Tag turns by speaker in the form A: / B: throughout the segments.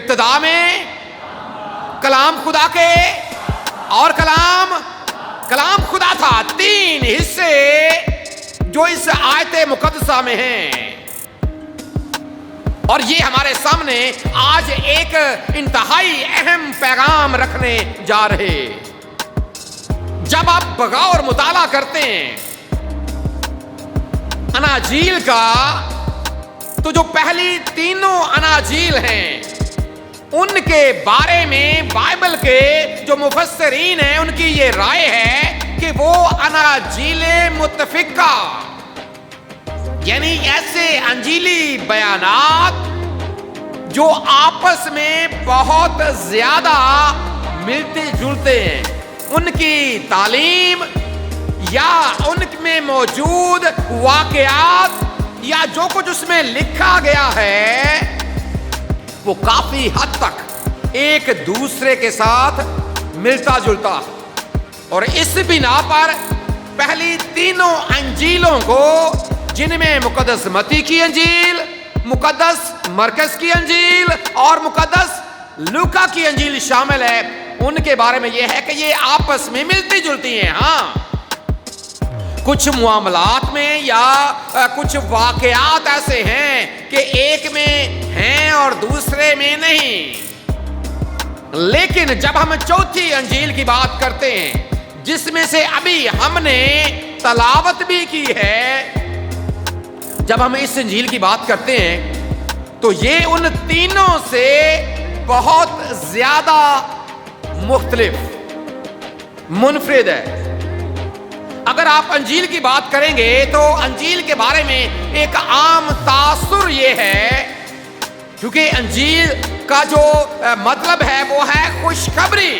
A: ابتدا میں کلام خدا کے، اور کلام خدا تھا۔ تین حصے جو اس آیت مقدسہ میں ہیں، اور یہ ہمارے سامنے آج ایک انتہائی اہم پیغام رکھنے جا رہے۔ جب آپ بغور مطالعہ کرتے ہیں اناجیل کا، تو جو پہلی تینوں اناجیل ہیں ان کے بارے میں بائبل کے جو مفسرین ہیں ان کی یہ رائے ہے کہ وہ اناجیل متفقہ، یعنی ایسے انجیلی بیانات جو آپس میں بہت زیادہ ملتے جلتے ہیں، ان کی تعلیم یا ان میں موجود واقعات یا جو کچھ اس میں لکھا گیا ہے وہ کافی حد تک ایک دوسرے کے ساتھ ملتا جلتا، اور اس بنا پر پہلی تینوں انجیلوں کو، جن میں مقدس متی کی انجیل، مقدس مرکز کی انجیل اور مقدس لوکا کی انجیل شامل ہے، ان کے بارے میں یہ ہے کہ یہ آپس میں ملتی جلتی ہیں۔ ہاں، کچھ معاملات میں یا کچھ واقعات ایسے ہیں کہ ایک میں ہیں اور دوسرے میں نہیں، لیکن جب ہم چوتھی انجیل کی بات کرتے ہیں، جس میں سے ابھی ہم نے تلاوت بھی کی ہے، جب ہم اس انجیل کی بات کرتے ہیں تو یہ ان تینوں سے بہت زیادہ مختلف، منفرد ہے۔ اگر آپ انجیل کی بات کریں گے تو انجیل کے بارے میں ایک عام تاثر یہ ہے، کیونکہ انجیل کا جو مطلب ہے وہ ہے خوشخبری،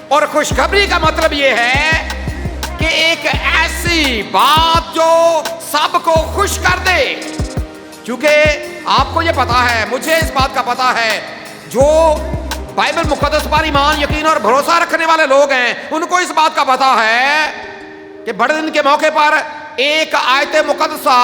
A: اور خوشخبری کا مطلب یہ ہے کہ ایک ایسی بات جو سب کو خوش کر دے۔ کیونکہ آپ کو یہ پتا ہے، مجھے اس بات کا پتا ہے، جو بائبل مقدس پر ایمان، یقین اور بھروسہ رکھنے والے لوگ ہیں، ان کو اس بات کا پتا ہے کہ بڑے دن کے موقع پر ایک آیت مقدسہ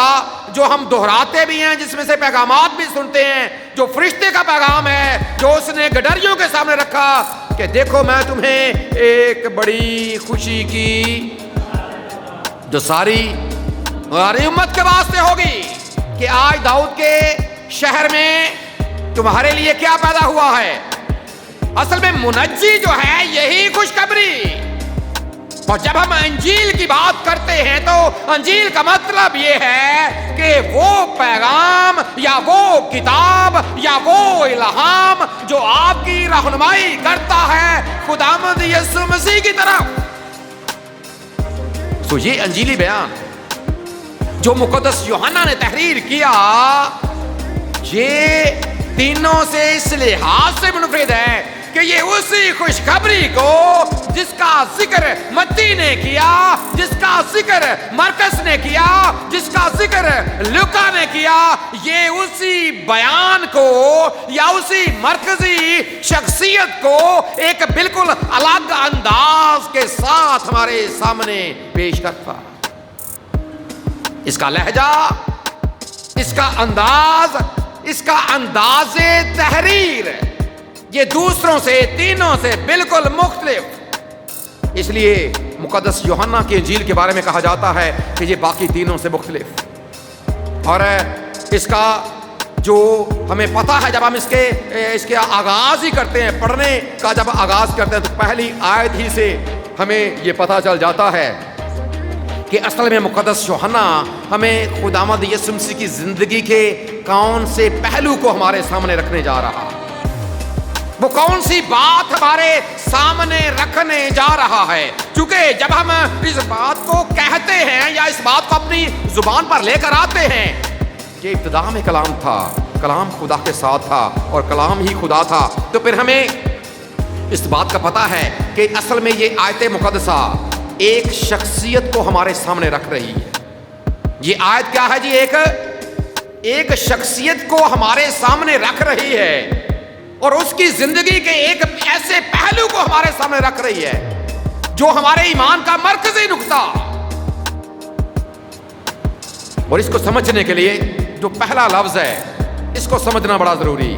A: جو ہم دہراتے بھی ہیں، جس میں سے پیغامات بھی سنتے ہیں، جو فرشتے کا پیغام ہے جو اس نے گڈریوں کے سامنے رکھا کہ دیکھو میں تمہیں ایک بڑی خوشی کی جو ساری امت کے واسطے ہوگی، کہ آج داؤد کے شہر میں تمہارے لیے کیا پیدا ہوا ہے۔ اصل میں منجی جو ہے یہی خوشخبری، اور جب ہم انجیل کی بات کرتے ہیں تو انجیل کا مطلب یہ ہے کہ وہ پیغام یا وہ کتاب یا وہ الہام جو آپ کی رہنمائی کرتا ہے خداوند یسوع مسیح کی طرف۔ تو یہ انجیلی بیان جو مقدس یوحنا نے تحریر کیا، یہ تینوں سے اس لحاظ سے منفرد ہے کہ یہ اسی خوشخبری کو جس کا ذکر متی نے کیا، جس کا ذکر مرکز نے کیا، جس کا ذکر لوکا نے کیا، یہ اسی بیان کو یا اسی مرکزی شخصیت کو ایک بالکل الگ انداز کے ساتھ ہمارے سامنے پیش کرتا۔ اس کا لہجہ، اس کا انداز، اس کا انداز تحریر یہ دوسروں سے، تینوں سے بالکل مختلف۔ اس لیے مقدس یوحنا کی انجیل کے بارے میں کہا جاتا ہے کہ یہ باقی تینوں سے مختلف، اور اس کا جو ہمیں پتہ ہے، جب ہم اس کے آغاز ہی کرتے ہیں، پڑھنے کا جب آغاز کرتے ہیں تو پہلی آیت ہی سے ہمیں یہ پتہ چل جاتا ہے کہ اصل میں مقدس یوحنا ہمیں خداوند یسوع مسیح کی زندگی کے کون سے پہلو کو ہمارے سامنے رکھنے جا رہا ہے، وہ کون سی بات ہمارے سامنے رکھنے جا رہا ہے۔ چونکہ جب ہم اس بات کو کہتے ہیں یا اس بات کو اپنی زبان پر لے کر آتے ہیں کہ ابتدا میں کلام تھا، کلام خدا کے ساتھ تھا اور کلام ہی خدا تھا، تو پھر ہمیں اس بات کا پتہ ہے کہ اصل میں یہ آیت مقدسہ ایک شخصیت کو ہمارے سامنے رکھ رہی ہے۔ یہ آیت کیا ہے جی؟ ایک شخصیت کو ہمارے سامنے رکھ رہی ہے، اور اس کی زندگی کے ایک ایسے پہلو کو ہمارے سامنے رکھ رہی ہے جو ہمارے ایمان کا مرکزی نقطہ، اور اس کو سمجھنے کے لیے جو پہلا لفظ ہے اس کو سمجھنا بڑا ضروری ہے۔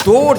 A: 2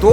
A: 2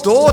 A: 2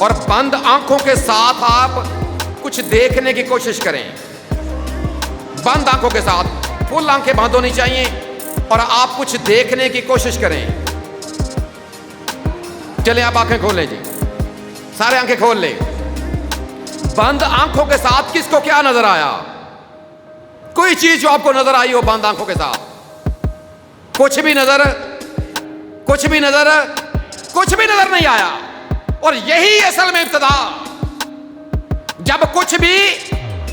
A: اور بند آنکھوں کے ساتھ آپ کچھ دیکھنے کی کوشش کریں. بند آنکھوں کے ساتھ, فل آنکھیں بند ہونی چاہیے اور آپ کچھ دیکھنے کی کوشش کریں. چلیں آپ آنکھیں کھول لیں جی, سارے آنکھیں کھول لیں. بند آنکھوں کے ساتھ کس کو کیا نظر آیا؟ کوئی چیز جو آپ کو نظر آئی ہو بند آنکھوں کے ساتھ. کچھ بھی نظر نہیں آیا. اور یہی اصل میں ابتدا, جب کچھ بھی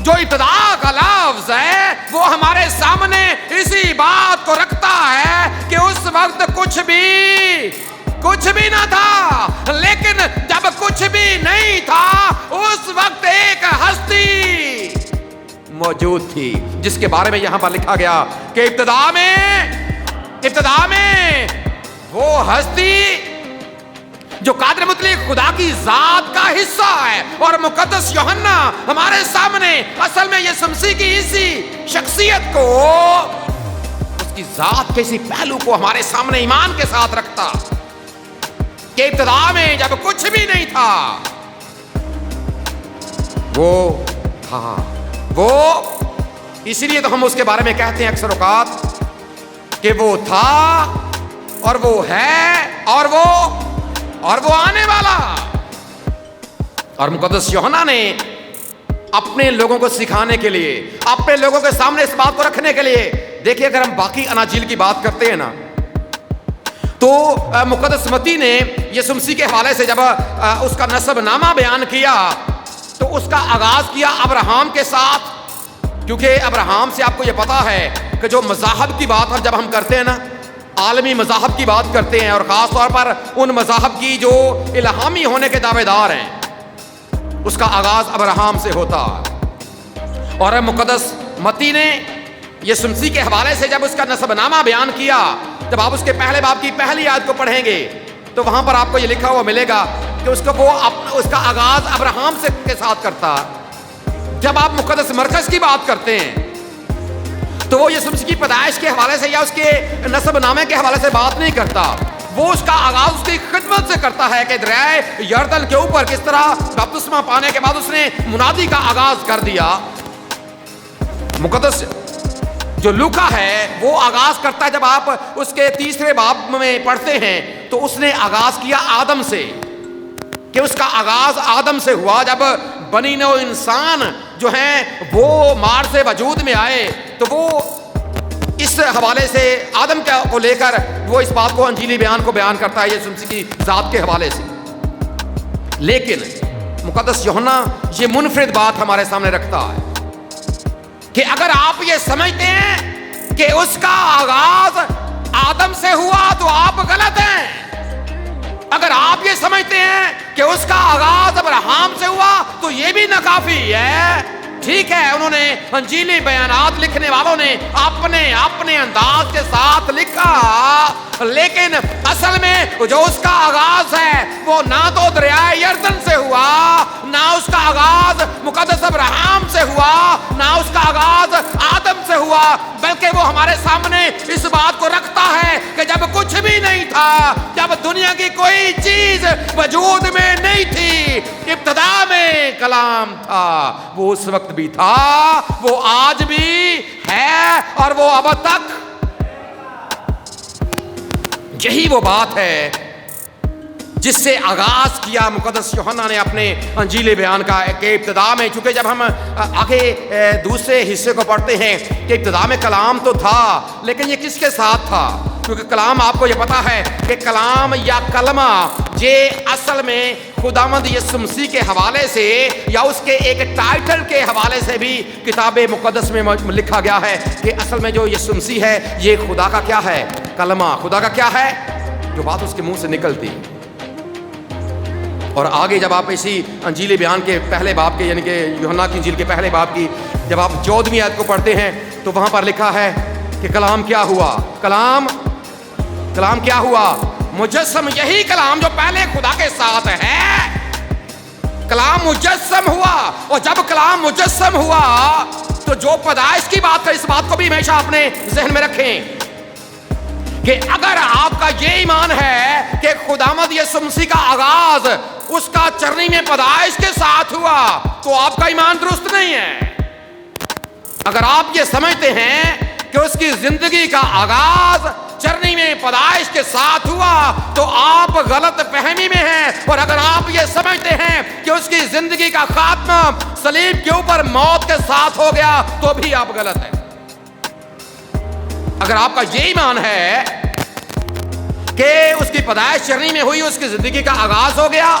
A: جو ابتدا کا لفظ ہے وہ ہمارے سامنے اسی بات کو رکھتا ہے کہ اس وقت کچھ بھی نہ تھا, لیکن جب کچھ بھی نہیں تھا اس وقت ایک ہستی موجود تھی جس کے بارے میں یہاں پر لکھا گیا کہ ابتدا میں وہ ہستی جو قادر مطلق خدا کی ذات کا حصہ ہے. اور مقدس یوحنا ہمارے سامنے اصل میں یسوع مسیح کی اسی شخصیت کو, اس کی ذات کے اسی پہلو کو ہمارے سامنے ایمان کے ساتھ رکھتا کہ ابتدا میں جب کچھ بھی نہیں تھا وہ تھا. وہ اسی لیے تو ہم اس کے بارے میں کہتے ہیں اکثر اوقات کہ وہ تھا اور وہ ہے اور وہ آنے والا. اور مقدس یوحنا نے اپنے لوگوں کو سکھانے کے لیے, اپنے لوگوں کے سامنے اس بات کو رکھنے کے لیے, دیکھیے اگر ہم باقی اناجیل کی بات کرتے ہیں نا تو مقدس متی نے یسوع مسیح کے حوالے سے جب اس کا نسب نامہ بیان کیا تو اس کا آغاز کیا ابراہم کے ساتھ, کیونکہ ابراہم سے آپ کو یہ پتا ہے کہ جو مذاہب کی بات جب ہم کرتے ہیں نا, عالمی مذاہب کی بات کرتے ہیں, اور خاص طور پر ان مذاہب کی جو الہامی ہونے کے دعوے دار ہیں, اس کا آغاز ابراہم سے ہوتا. اور مقدس متی نے یسوع مسیح کے حوالے سے جب اس کا نسب نامہ بیان کیا, جب آپ اس کے پہلے باب کی پہلی آیت کو پڑھیں گے تو وہاں پر آپ کو یہ لکھا ہوا ملے گا کہ اس کا آغاز ابراہم سے کے ساتھ کرتا. جب آپ مقدس مرکز کی بات کرتے ہیں تو وہ یسوع مسیح کی پیدائش کے حوالے سے یا اس کے نسب نامے کے حوالے سے بات نہیں کرتا. وہ اس کا آغاز اس کی خدمت سے کرتا ہے کہ دریائے یردن کے اوپر کس طرح بپتسمہ پانے کے بعد اس نے منادی کا آغاز کر دیا. مقدس جو لوکا ہے وہ آغاز کرتا ہے, جب آپ اس کے 3 باب میں پڑھتے ہیں تو اس نے آغاز کیا آدم سے, کہ اس کا آغاز آدم سے ہوا. جب بنی نوع انسان جو ہیں وہ مار سے وجود میں آئے تو وہ اس حوالے سے آدم کو لے کر وہ اس بات کو انجیلی بیان کو بیان کرتا ہے یسوع مسیح کی ذات کے حوالے سے. لیکن مقدس یوحنا یہ منفرد بات ہمارے سامنے رکھتا ہے کہ اگر آپ یہ سمجھتے ہیں کہ اس کا آغاز آدم سے ہوا تو آپ غلط ہیں. اگر آپ یہ سمجھتے ہیں کہ اس کا آغاز ابراہم سے ہوا تو یہ بھی ناکافی ہے. ٹھیک ہے, انہوں نے انجیلی بیانات لکھنے والوں نے اپنے انداز کے ساتھ لکھا, لیکن اصل میں جو اس کا آغاز ہے وہ نہ تو دریائے یردن سے ہوا, نہ اس کا آغاز مقدس ابراہم سے ہوا, نہ اس کا آغاز آدم سے ہوا, بلکہ وہ ہمارے سامنے اس بات کو رکھتا ہے کہ جب کچھ بھی نہیں تھا, جب دنیا کی کوئی چیز وجود میں نہیں تھی, ابتدا میں کلام تھا, وہ اس وقت بھی تھا, وہ آج بھی ہے اور وہ اب تک. یہی وہ بات ہے جس سے آغاز کیا مقدس یوحنا نے اپنے انجیل بیان کا کہ ابتدا میں, چونکہ جب ہم آگے دوسرے حصے کو پڑھتے ہیں کہ ابتدا میں کلام تو تھا, لیکن یہ کس کے ساتھ تھا؟ کیونکہ کلام آپ کو یہ پتا ہے کہ کلام یا کلمہ یہ اصل میں خداوند یسوع مسیح کے حوالے سے یا اس کے ایک ٹائٹل کے حوالے سے بھی کتاب مقدس میں لکھا گیا ہے کہ اصل میں جو یسوع مسیح ہے یہ خدا کا کیا ہے؟ کلمہ. خدا کا کیا ہے؟ جو بات اس کے منہ سے نکلتی. اور آگے جب آپ اسی انجیل بیان کے پہلے باب کے یعنی کہ یوحنا کی انجیل کے پہلے باب کی جب آپ 14ویں آیت کو پڑھتے ہیں تو وہاں پر لکھا ہے کہ کلام کیا ہوا؟ کلام کیا ہوا؟ مجسم. یہی کلام جو پہلے خدا کے ساتھ ہے, کلام مجسم ہوا. اور جب کلام مجسم ہوا تو جو پیدائش کی بات ہے, اس بات کو بھی ہمیشہ اپنے ذہن میں رکھیں کہ اگر آپ کا یہ ایمان ہے کہ خداوند یسوع مسیح کا آغاز اس کا چرنی میں پیدائش کے ساتھ ہوا تو آپ کا ایمان درست نہیں ہے۔ اگر آپ یہ سمجھتے ہیں کہ اس کی زندگی کا آغاز چرنی میں پیدائش کے ساتھ ہوا تو آپ غلط فہمی میں ہیں، اور اگر آپ یہ سمجھتے ہیں کہ اس کی زندگی کا خاتمہ صلیب کے اوپر موت کے ساتھ ہو گیا تو بھی آپ غلط ہیں۔ اگر آپ کا یہ ایمان ہے کہ اس کی پیدائش چرنی میں ہوئی، اس کی زندگی کا آغاز ہو گیا،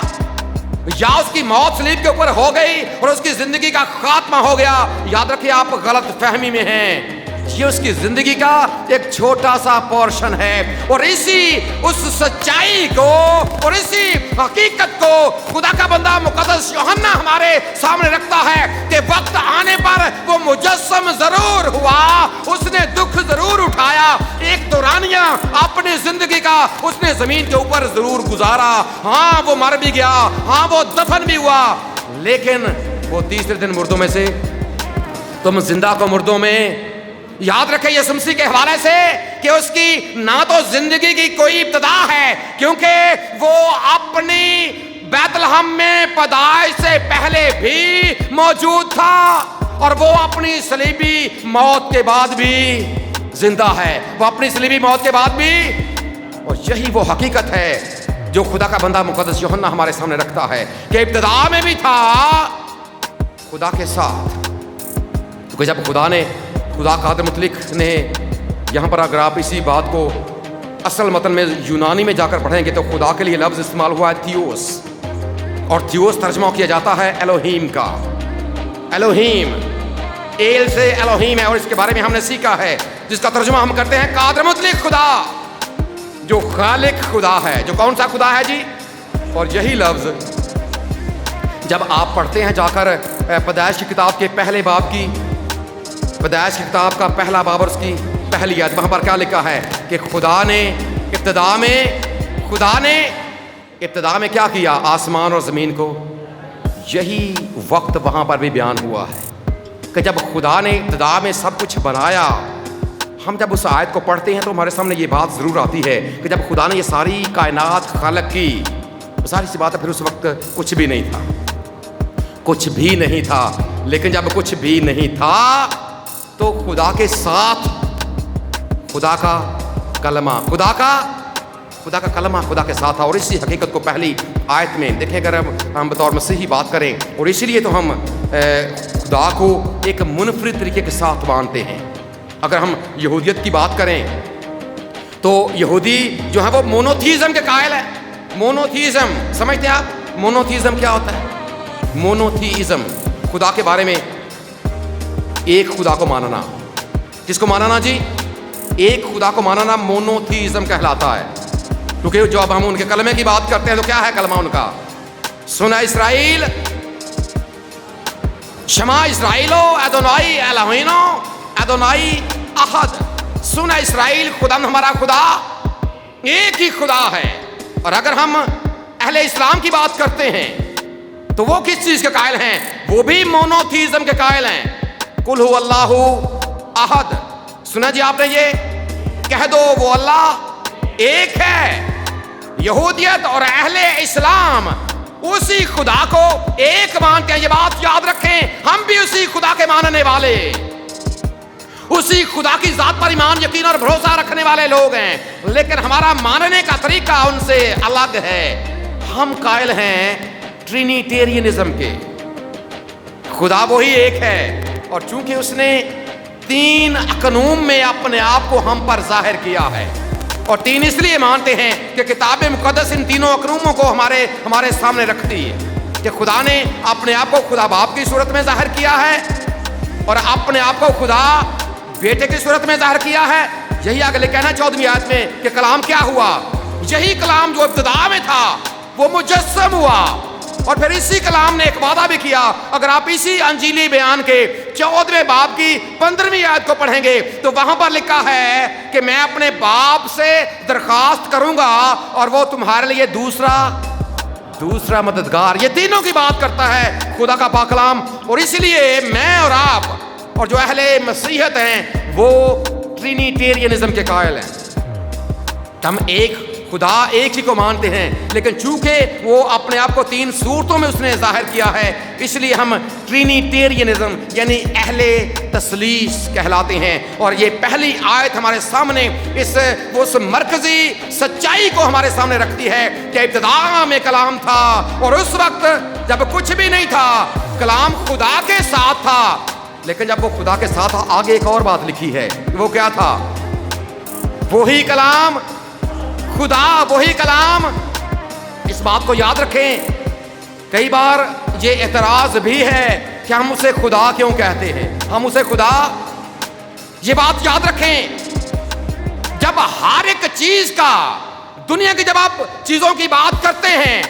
A: یا اس کی موت صلیب کے اوپر ہو گئی اور اس کی زندگی کا خاتمہ ہو گیا، یاد رکھیے آپ غلط فہمی میں ہیں۔ یہ اس کی زندگی کا ایک چھوٹا سا پورشن ہے، اور اس سچائی کو اور اسی حقیقت کو خدا کا بندہ مقدس یوحنا ہمارے سامنے رکھتا ہے کہ وقت آنے پر وہ مجسم ضرور ہوا، اس نے دکھ ضرور اٹھایا، ایک دورانیہ اپنی زندگی کا اس نے زمین کے اوپر ضرور گزارا۔ ہاں وہ مر بھی گیا، ہاں وہ دفن بھی ہوا، لیکن وہ تیسرے دن مردوں میں سے تم زندہ کو مردوں میں۔ یاد رکھیں یسوع مسیح کے حوالے سے کہ اس کی نہ تو زندگی کی کوئی ابتدا ہے، کیونکہ وہ اپنی بیت لحم میں پیدائش سے پہلے بھی موجود تھا، اور وہ اپنی صلیبی موت کے بعد بھی زندہ ہے، وہ اپنی صلیبی موت کے بعد بھی، اور یہی وہ حقیقت ہے جو خدا کا بندہ مقدس یوحنا ہمارے سامنے رکھتا ہے کہ ابتدا میں بھی تھا خدا کے ساتھ۔ کیونکہ جب خدا قادر مطلق نے یہاں پر، اگر آپ اسی بات کو اصل متن میں یونانی میں جا کر پڑھیں گے تو خدا کے لیے لفظ استعمال ہوا ہے تھیوس، اور تھیوس ترجمہ کیا جاتا ہے الوہیم کا۔ الوہیم ایل سے الوہیم ہے، اور اس کے بارے میں ہم نے سیکھا ہے جس کا ترجمہ ہم کرتے ہیں قادر مطلق خدا، جو خالق خدا ہے۔ جو کون سا خدا ہے جی؟ اور یہی لفظ جب آپ پڑھتے ہیں جا کر پیدائش کی کتاب کے پہلے باب کی، پیدائش کی کتاب کا پہلا باب اور اس کی پہلی آیت، وہاں پر کیا لکھا ہے کہ خدا نے ابتدا میں کیا کیا؟ آسمان اور زمین کو۔ یہی وقت وہاں پر بھی بیان ہوا ہے کہ جب خدا نے ابتدا میں سب کچھ بنایا۔ ہم جب اس آیت کو پڑھتے ہیں تو ہمارے سامنے یہ بات ضرور آتی ہے کہ جب خدا نے یہ ساری کائنات خلق کی، ظاہر سی بات ہے پھر اس وقت کچھ بھی نہیں تھا، لیکن جب کچھ بھی نہیں تھا تو خدا کے ساتھ خدا کا کلمہ خدا کے ساتھ تھا، اور اسی حقیقت کو پہلی آیت میں دیکھیں۔ اگر ہم بطور مسیحی بات کریں، اور اسی لیے تو ہم خدا کو ایک منفرد طریقے کے ساتھ مانتے ہیں۔ اگر ہم یہودیت کی بات کریں تو یہودی جو ہے وہ مونوتھیزم کے قائل ہے۔ مونوتھیزم سمجھتے ہیں آپ؟ مونوتھیزم کیا ہوتا ہے؟ مونوتھیزم خدا کے بارے میں ایک خدا کو ماننا۔ کس کو ماننا جی؟ ایک خدا کو ماننا مونوتھیزم کہلاتا ہے۔ کیونکہ جو اب ہم ان کے کلمے کی بات کرتے ہیں تو کیا ہے کلمہ ان کا؟ سنا اسرائیل، شما اسرائیلو ادونائی الہینو ادونائی احد۔ سنا اسرائیل، خدا ہمارا خدا ایک ہی خدا ہے۔ اور اگر ہم اہل اسلام کی بات کرتے ہیں تو وہ کس چیز کے قائل ہیں؟ وہ بھی مونوتھیزم کے قائل ہیں۔ قل هو اللہ احد۔ سنا جی آپ نے؟ یہ کہہ دو وہ اللہ ایک ہے۔ یہودیت اور اہل اسلام اسی خدا کو ایک مانتے ہیں۔ یہ بات یاد رکھیں، ہم بھی اسی خدا کے ماننے والے، اسی خدا کی ذات پر ایمان، یقین اور بھروسہ رکھنے والے لوگ ہیں، لیکن ہمارا ماننے کا طریقہ ان سے الگ ہے۔ ہم قائل ہیں ٹرینیٹیرینزم کے، خدا وہی ایک ہے، اور چونکہ اس نے 3 اقنوم میں اپنے آپ کو ہم پر ظاہر کیا ہے، اور 3 اس لیے مانتے ہیں کہ کتاب مقدس ان تینوں اقنوموں کو ہمارے سامنے رکھتی ہے کہ خدا نے اپنے آپ کو خدا باپ کی صورت میں ظاہر کیا ہے، اور اپنے آپ کو خدا بیٹے کی صورت میں ظاہر کیا ہے۔ یہی آگے کہنا 14ویں آیت میں کہ کلام کیا ہوا؟ یہی کلام جو ابتدا میں تھا وہ مجسم ہوا، اور پھر اسی کلام نے ایک وعدہ بھی کیا۔ اگر آپ اسی انجیلی بیان کے 14ویں باب کی 15ویں آیت کو پڑھیں گے تو وہاں پر لکھا ہے کہ میں اپنے باپ سے درخواست کروں گا اور وہ تمہارے لیے دوسرا مددگار۔ یہ تینوں کی بات کرتا ہے خدا کا پاک کلام، اور اسی لیے میں اور آپ اور جو اہل مسیحیت ہیں وہ ٹرینیٹیرینزم کے قائل ہیں۔ ہم ایک خدا ایک ہی کو مانتے ہیں، لیکن چونکہ وہ اپنے آپ کو 3 صورتوں میں اس نے ظاہر کیا ہے، اس لیے ہم ٹرینیٹیرینزم یعنی اہل تثلیث کہلاتے ہیں۔ اور یہ پہلی آیت ہمارے سامنے اس مرکزی سچائی کو ہمارے سامنے رکھتی ہے کہ ابتدا میں کلام تھا، اور اس وقت جب کچھ بھی نہیں تھا کلام خدا کے ساتھ تھا۔ لیکن جب وہ خدا کے ساتھ تھا، آگے ایک اور بات لکھی ہے، وہ کیا تھا؟ وہی کلام خدا، وہی کلام۔ اس بات کو یاد رکھیں، کئی بار یہ اعتراض بھی ہے کہ ہم اسے خدا کیوں کہتے ہیں، ہم اسے خدا۔ یہ بات یاد رکھیں، جب ہر ایک چیز کا دنیا کی، جب آپ چیزوں کی بات کرتے ہیں،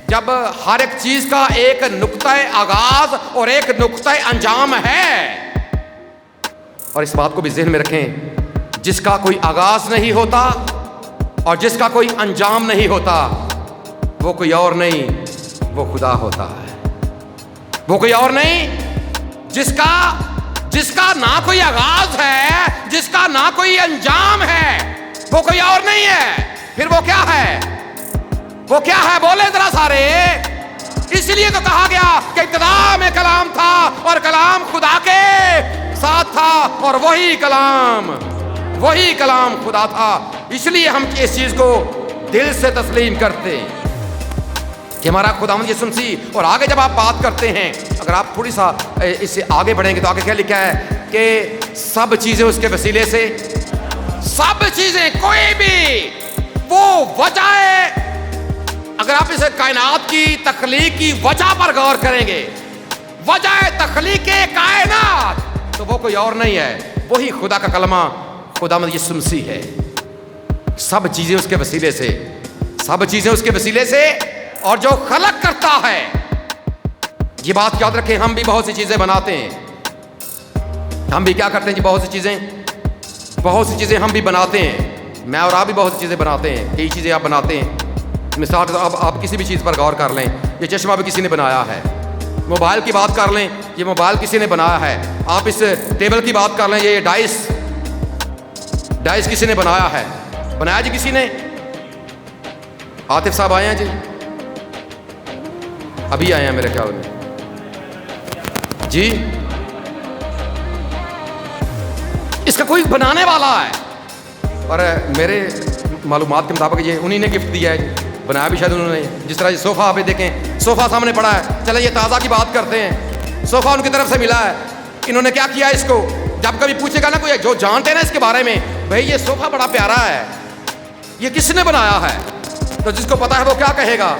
A: جب ہر ایک چیز کا ایک نقطہ آغاز اور ایک نقطہ انجام ہے، اور اس بات کو بھی ذہن میں رکھیں، جس کا کوئی آغاز نہیں ہوتا اور جس کا کوئی انجام نہیں ہوتا، وہ کوئی اور نہیں، وہ خدا ہوتا ہے۔ وہ کوئی اور نہیں، جس کا نہ کوئی آغاز ہے، جس کا نہ کوئی انجام ہے، وہ کوئی اور نہیں ہے۔ پھر وہ کیا ہے؟ وہ کیا ہے؟ بولے ذرا سارے۔ اس لیے تو کہا گیا کہ ابتدا میں کلام تھا اور کلام خدا کے ساتھ تھا، اور وہی کلام خدا تھا۔ اس لیے ہم اس چیز کو دل سے تسلیم کرتے ہیں کہ ہمارا خداوند یسوع مسیح۔ اور آگے جب آپ بات کرتے ہیں، اگر آپ تھوڑی سا اس سے آگے بڑھیں گے تو آگے کیا لکھا ہے کہ سب چیزیں اس کے وسیلے سے، سب چیزیں، کوئی بھی وہ وجہ ہے۔ اگر آپ اس کائنات کی تخلیق کی وجہ پر غور کریں گے، وجہ تخلیق کائنات، تو وہ کوئی اور نہیں ہے، وہی خدا کا کلمہ خداوند یسوع مسیح ہے۔ سب چیزیں اس کے وسیلے سے، سب چیزیں اس کے وسیلے سے، اور جو خلق کرتا ہے۔ یہ بات یاد رکھیں، ہم بھی بہت سی چیزیں بناتے ہیں، ہم بھی کیا کرتے ہیں جی؟ بہت سی چیزیں ہم بھی بناتے ہیں، میں اور آپ بھی بہت سی چیزیں بناتے ہیں، کئی چیزیں آپ بناتے ہیں۔ مثال کے طور پر آپ کسی بھی چیز پر غور کر لیں، یہ چشمہ بھی کسی نے بنایا ہے۔ موبائل کی بات کر لیں، یہ موبائل کسی نے بنایا ہے۔ آپ اس ٹیبل کی بات کر لیں، یہ ڈائس کسی نے بنایا ہے۔ بنایا جی کسی نے؟ عاطف صاحب آئے ہیں جی؟ ابھی آئے ہیں میرے خیال میں جی۔ اس کا کوئی بنانے والا ہے، اور میرے معلومات کے مطابق یہ انہی نے گفٹ دیا ہے جی، بنایا بھی شاید انہوں نے۔ جس طرح یہ صوفہ آپ دیکھیں، صوفہ سامنے پڑا ہے، چلے یہ تازہ کی بات کرتے ہیں، صوفہ ان کی طرف سے ملا ہے۔ انہوں نے کیا کیا اس کو؟ جب کبھی پوچھے گا نا کوئی جو جانتے ہیں نا اس کے بارے میں، بھائی یہ صوفہ بڑا پیارا ہے، یہ کس نے بنایا ہے؟ تو جس کو پتا ہے وہ کیا کہے گا؟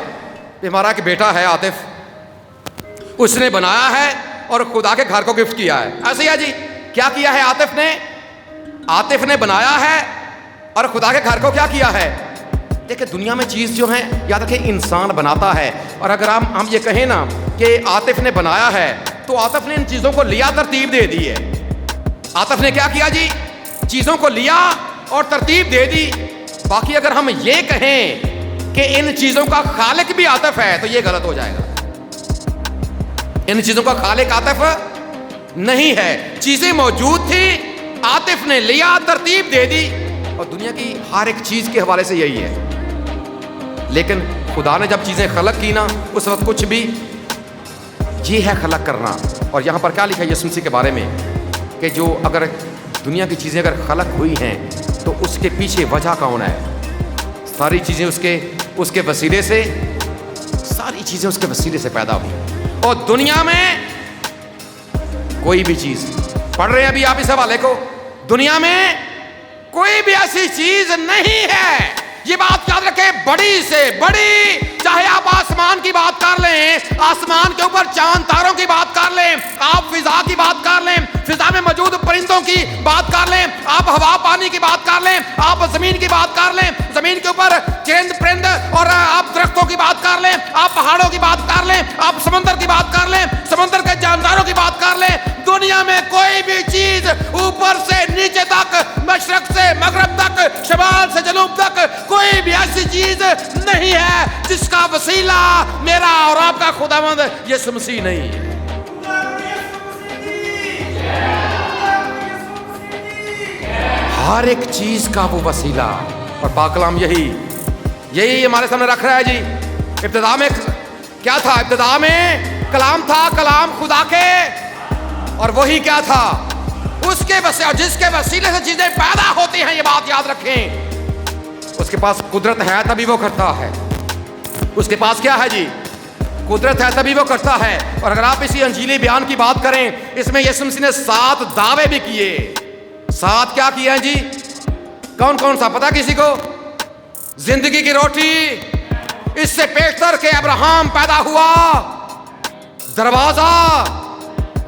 A: ہمارا ایک بیٹا ہے عاطف، اس نے بنایا ہے اور خدا کے گھر کو گفٹ کیا ہے۔ ایسے ہی ہے جی، کیا کیا ہے عاطف نے بنایا ہے اور خدا کے گھر کو کیا کیا ہے؟ دیکھیں دنیا میں چیز جو ہے، یاد رکھیں انسان بناتا ہے، اور اگر ہم یہ کہیں نا کہ عاطف نے بنایا ہے، تو عاطف نے ان چیزوں کو لیا، ترتیب دے دی ہے۔ عاطف نے کیا کیا جی؟ چیزوں کو لیا اور ترتیب دے دی۔ باقی اگر ہم یہ کہیں کہ ان چیزوں کا خالق بھی عاطف ہے، تو یہ غلط ہو جائے گا۔ ان چیزوں کا خالق عاطف نہیں ہے، چیزیں موجود تھی، عاطف نے لیا، ترتیب دے دی، اور دنیا کی ہر ایک چیز کے حوالے سے یہی ہے۔ لیکن خدا نے جب چیزیں خلق کی نا، اس وقت کچھ بھی، یہ ہے خلق کرنا۔ اور یہاں پر کیا لکھا ہے یسوع مسیح کے بارے میں کہ جو اگر دنیا کی چیزیں اگر خلق ہوئی ہیں تو اس کے پیچھے وجہ کون ہے؟ ساری چیزیں اس کے وسیلے سے، ساری چیزیں اس کے وسیلے سے پیدا ہوئی۔ اور دنیا میں کوئی بھی چیز، پڑھ رہے ہیں ابھی آپ اس حوالے کو، دنیا میں کوئی بھی ایسی چیز نہیں ہے، یہ بات یاد رکھیں، بڑی سے بڑی، چاہے آپ آسمان کی بات کر لیں، آسمان کے اوپر چاند تاروں کی بات کر لیں، آپ فضا کی بات کر لیں، فضا میں موجود پرندوں کی بات کر لیں، آپ ہوا پانی کی بات کر لیں، آپ زمین کی بات کر لیں، زمین کے اوپر چرند پرند، اور آپ درختوں کی بات کر لیں، آپ پہاڑوں کی بات کر لیں، آپ سمندر کی بات کر لیں، سمندر کے جانداروں کی بات کر لیں، دنیا میں کوئی بھی چیز اوپر سے نیچے تک، مشرق سے مغرب تک، شمال سے جنوب تک، کوئی بھی ایسی چیز نہیں ہے جس کا وسیلہ میرا اور آپ کا خداوند یسوع مسیح نہیں ہے۔ ہر ایک چیز کا وہ وسیلہ، اور پاک کلام یہی یہی ہمارے سامنے رکھ رہا ہے جی. ابتدا میں کیا تھا؟ ابتدا میں کلام تھا، کلام خدا کے، اور وہی کیا تھا؟ اس کے وسیلے، جس کے وسیلے سے چیزیں پیدا ہوتی ہیں. یہ بات یاد رکھیں. اس کے پاس قدرت ہے تبھی وہ کرتا ہے. اس کے پاس کیا ہے جی؟ قدرت ہے تبھی وہ کرتا ہے. اور اگر آپ اسی انجیلی بیان کی بات کریں، اس میں یسوع مسیح نے 7 دعوے بھی کیے. 7 کیا کیے ہیں جی؟ کون کون سا پتا کسی کو؟ زندگی کی روٹی، اس سے پیشتر کے ابراہم پیدا ہوا. دروازہ،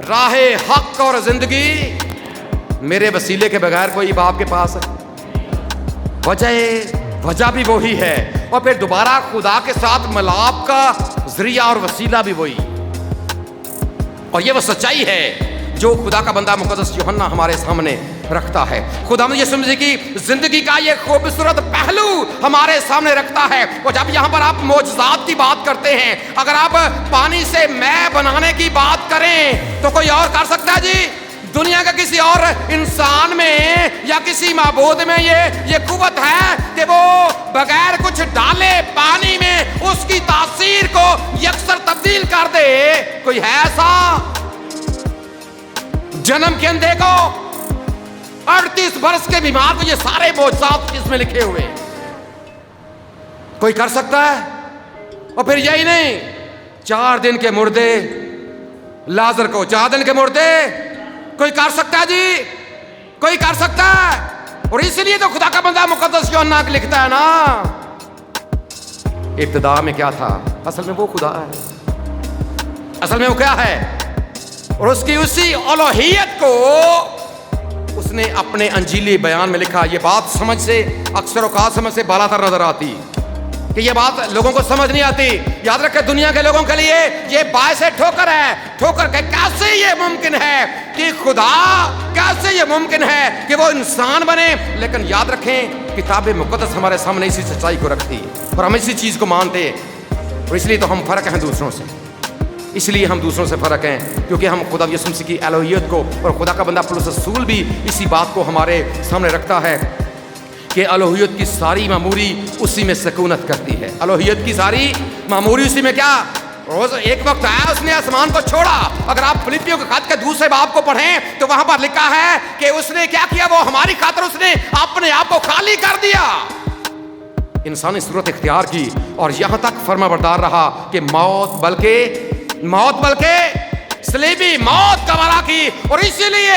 A: راہ حق اور زندگی، میرے وسیلے کے بغیر کوئی باپ کے پاس ہے. وجہ بھی وہی ہے، اور پھر دوبارہ خدا کے ساتھ ملاپ کا ذریعہ اور وسیلہ بھی وہی. اور یہ وہ سچائی ہے جو خدا کا بندہ مقدس یوحنا ہمارے سامنے رکھتا ہے. خدا یسوع مسیح کی زندگی کا یہ خوبصورت پہلو ہمارے سامنے رکھتا ہے. اور جب یہاں پر آپ معجزات کی بات کرتے ہیں، اگر آپ پانی سے مے بنانے کی بات کریں تو کوئی اور کر سکتا ہے جی؟ دنیا کا کسی اور انسان میں یا کسی معبود میں یہ قوت ہے کہ وہ بغیر کچھ ڈالے پانی میں اس کی تاثیر کو یکسر تبدیل کر دے؟ کوئی ہے ایسا؟ جنم کے اندھے کو، 38 برس کے بیمار کو، یہ سارے معجزات اس میں لکھے ہوئے، کوئی کر سکتا ہے؟ اور پھر یہی نہیں، 4 دن کے مردے لازر کو، 4 دن کے مردے کوئی کر سکتا ہے جی؟ کوئی کر سکتا ہے. اور اس لیے تو خدا کا بندہ مقدس یوحنا لکھتا ہے نا، ابتدا میں کیا تھا؟ اصل میں وہ خدا ہے. اصل میں وہ کیا ہے؟ اور اس کی اسی الوہیت کو اس نے اپنے انجیلی بیان میں لکھا. یہ بات سمجھ سے اکثر اوقات سمجھ سے بالا تر نظر آتی کہ یہ بات لوگوں کو سمجھ نہیں آتی. یاد رکھیں، دنیا کے لوگوں کے لیے یہ باعث ٹھوکر ہے. ٹھوکر کہ کیسے یہ ممکن ہے کہ خدا، کیسے یہ ممکن ہے کہ وہ انسان بنے. لیکن یاد رکھیں، کتاب مقدس ہمارے سامنے اسی سچائی کو رکھتی اور ہم اسی چیز کو مانتے. اور اس لیے تو ہم فرق ہیں دوسروں سے. اس لیے ہم دوسروں سے فرق ہیں کیونکہ ہم خدا یسوع مسیح کی الوہیت کو، اور خدا کا بندہ پولس رسول بھی اسی بات کو ہمارے سامنے رکھتا ہے کہ الوہیت کی ساری معموری اسی میں سکونت کرتی ہے. الوہیت کی ساری معموری اسی میں کیا؟ روز ایک وقت آیا اس نے آسمان کو چھوڑا. اگر آپ فلپیوں کے خط کے دوسرے باب کو پڑھیں تو وہاں پر لکھا ہے کہ اس نے کیا کیا؟ وہ ہماری خاطر اس نے اپنے آپ کو خالی کر دیا، انسانی صورت اختیار کی، اور یہاں تک فرما بردار رہا کہ موت بلکہ صلیبی موت کا وارا کی. اور اسی لیے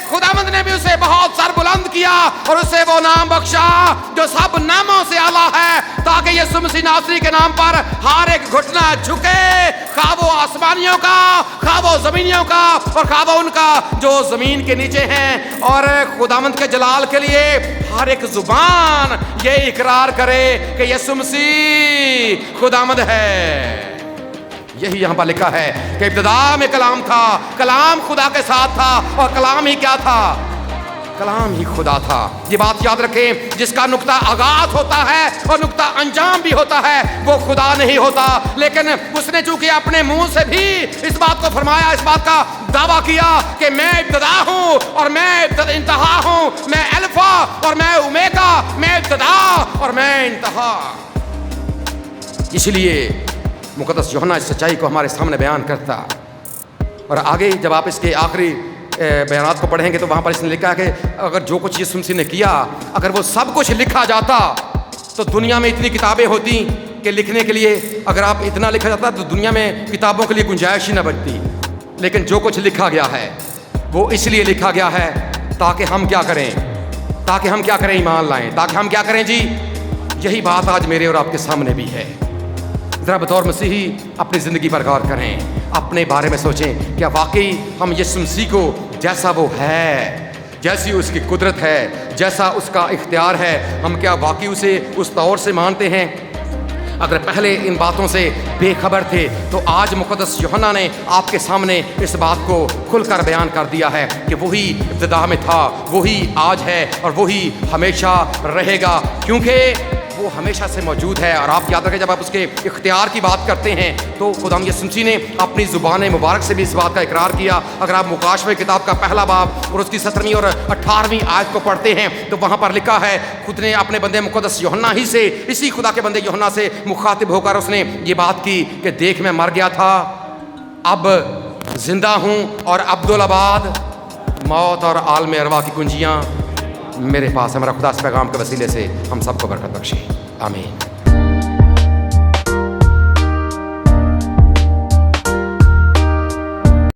A: خداوند نے بھی اسے بہت سر بلند کیا اور اسے وہ نام بخشا جو سب ناموں سے اعلیٰ ہے، تاکہ یسوع مسیح ناصری کے نام پر ہر ایک گھٹنا جھکے، خواہ وہ آسمانیوں کا، خواہ وہ زمینیوں کا، اور خواہ وہ ان کا جو زمین کے نیچے ہیں. اور خداوند کے جلال کے لیے ہر ایک زبان یہ اقرار کرے کہ یسوع مسیح خداوند ہے. یہی یہاں پر لکھا ہے کہ ابتدا میں کلام تھا، کلام خدا کے ساتھ تھا، اور کلام ہی کیا تھا؟ کلام ہی خدا تھا. یہ بات یاد رکھیں، جس کا نقطہ آغاز ہوتا ہے اور نقطہ انجام بھی ہوتا ہے وہ خدا نہیں ہوتا. لیکن اس نے چونکہ اپنے منہ سے بھی اس بات کو فرمایا، اس بات کا دعویٰ کیا کہ میں ابتدا ہوں اور میں انتہا ہوں، میں الفا اور میں اومیگا، میں ابتدا اور میں انتہا. اس لیے مقدس یوحنا اس سچائی کو ہمارے سامنے بیان کرتا. اور آگے جب آپ اس کے آخری بیانات کو پڑھیں گے تو وہاں پر اس نے لکھا کہ اگر جو کچھ یسوع مسیح نے کیا، اگر وہ سب کچھ لکھا جاتا تو دنیا میں اتنی کتابیں ہوتی کہ لکھنے کے لیے اگر آپ اتنا لکھا جاتا تو دنیا میں کتابوں کے لیے گنجائش ہی نہ بچتی. لیکن جو کچھ لکھا گیا ہے وہ اس لیے لکھا گیا ہے تاکہ ہم کیا کریں؟ تاکہ ہم کیا کریں؟ ایمان لائیں. تاکہ ہم کیا کریں جی؟ یہی بات آج میرے اور آپ کے سامنے بھی ہے. ذرا بطور مسیحی اپنی زندگی پر غور کریں، اپنے بارے میں سوچیں، کیا واقعی ہم یسوع مسیح کو جیسا وہ ہے، جیسی اس کی قدرت ہے، جیسا اس کا اختیار ہے، ہم کیا واقعی اسے اس طور سے مانتے ہیں؟ اگر پہلے ان باتوں سے بے خبر تھے تو آج مقدس یوحنا نے آپ کے سامنے اس بات کو کھل کر بیان کر دیا ہے کہ وہی ابتدا میں تھا، وہی آج ہے اور وہی ہمیشہ رہے گا، کیونکہ وہ ہمیشہ سے موجود ہے. اور آپ یاد رکھیں جب آپ اس کے اختیار کی بات کرتے ہیں تو خداوند یسوع مسیح نے اپنی زبان مبارک سے بھی اس بات کا اقرار کیا. اگر آپ مکاشفہ کتاب کا پہلا باب اور اس کی 17ویں اور 18ویں آیت کو پڑھتے ہیں تو وہاں پر لکھا ہے خود نے اپنے بندے مقدس یوحنا ہی سے, اسی خدا کے بندے یوحنا سے مخاطب ہو کر اس نے یہ بات کی کہ دیکھ میں مر گیا تھا, اب زندہ ہوں, اور عبدالآباد موت اور عالم ارواح کی کنجیاں میرے پاس ہے. ہمارا خدا اس پیغام کے وسیلے سے ہم سب کو برکت بخشے. آمین.